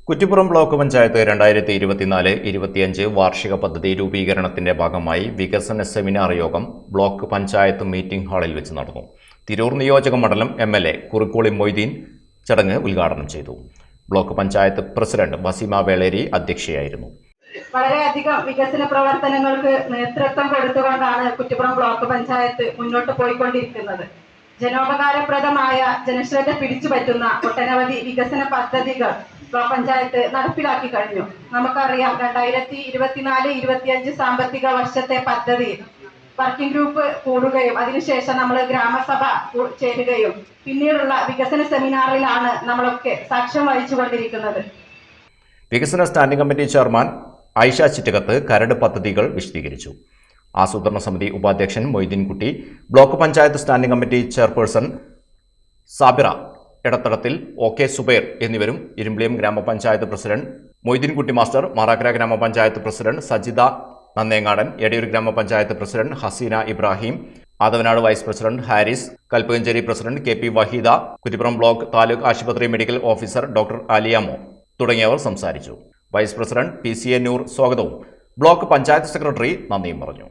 Kuttippuram block panchayat 2024-25 വാർഷിക പദ്ധതി രൂപീകരണത്തിന്റെ ഭാഗമായി വികസന സെമിനാർ യോഗം ബ്ലോക്ക് പഞ്ചായത്ത് മീറ്റിംഗ് ഹാളിൽ വെച്ച് നടന്നു. തിരൂർ നിയോജക മണ്ഡലം MLA കുറുക്കോളി മൊയ്തീൻ ചടങ്ങ് ഉദ്ഘാടനം ചെയ്തു. ബ്ലോക്ക് പഞ്ചായത്ത് പ്രസിഡന്റ് ബസീമ വേളേരി അധ്യക്ഷയായിരുന്നു. വളരെയധികം വികസന പ്രവർത്തനങ്ങൾക്ക് നേതൃത്വം കൊടുത്തുകൊണ്ടാണ് കുറ്റിപ്പുറം ബ്ലോക്ക് പഞ്ചായത്ത് മുന്നോട്ട് പോയിക്കൊണ്ടിരിക്കുന്നത്. ജനോപകാരപ്രദമായ ജനശ്രദ്ധ പിടിച്ചുപറ്റുന്ന ഒട്ടനവധി വികസന പദ്ധതികൾ ബ്ലോക്ക് പഞ്ചായത്ത് നടപ്പിലാക്കി കഴിഞ്ഞു. നമുക്കറിയാം 2024-25 സാമ്പത്തിക വർഷത്തെ പദ്ധതി വർക്കിംഗ് ഗ്രൂപ്പ് കൂടുകയും അതിനുശേഷം നമ്മൾ ഗ്രാമസഭ ചേരുകയും പിന്നീടുള്ള വികസന സെമിനാറിലാണ് നമ്മളൊക്കെ സാക്ഷ്യം വഹിച്ചുകൊണ്ടിരിക്കുന്നത്. വികസന standing committee chairman Ayisha Chittakath കരട് പദ്ധതികൾ വിശദീകരിച്ചു. ആസൂത്രണ സമിതി ഉപാധ്യക്ഷൻ Moideenkutty, block panchayat standing committee chairperson Sabira Edathadathil, OK Subair എന്നിവരും, ഇരുമ്പിളിയം ഗ്രാമപഞ്ചായത്ത് പ്രസിഡന്റ് മൊയ്തീൻകുട്ടി മാസ്റ്റർ, മാറാക്കര ഗ്രാമപഞ്ചായത്ത് പ്രസിഡന്റ് സജിത നന്നേങ്ങാടൻ, എടയൂർ ഗ്രാമപഞ്ചായത്ത് president Haseena Ibrahim, Athavanad vice president Haris, Kalpakanchery president KP Waheeda, Kuttippuram block taluk ആശുപത്രി മെഡിക്കൽ ഓഫീസർ ഡോക്ടർ ആലിയാമോ തുടങ്ങിയവർ സംസാരിച്ചു. വൈസ് പ്രസിഡന്റ് PCA നൂർ സ്വാഗതവും ബ്ലോക്ക് പഞ്ചായത്ത് സെക്രട്ടറി നന്ദിയും പറഞ്ഞു.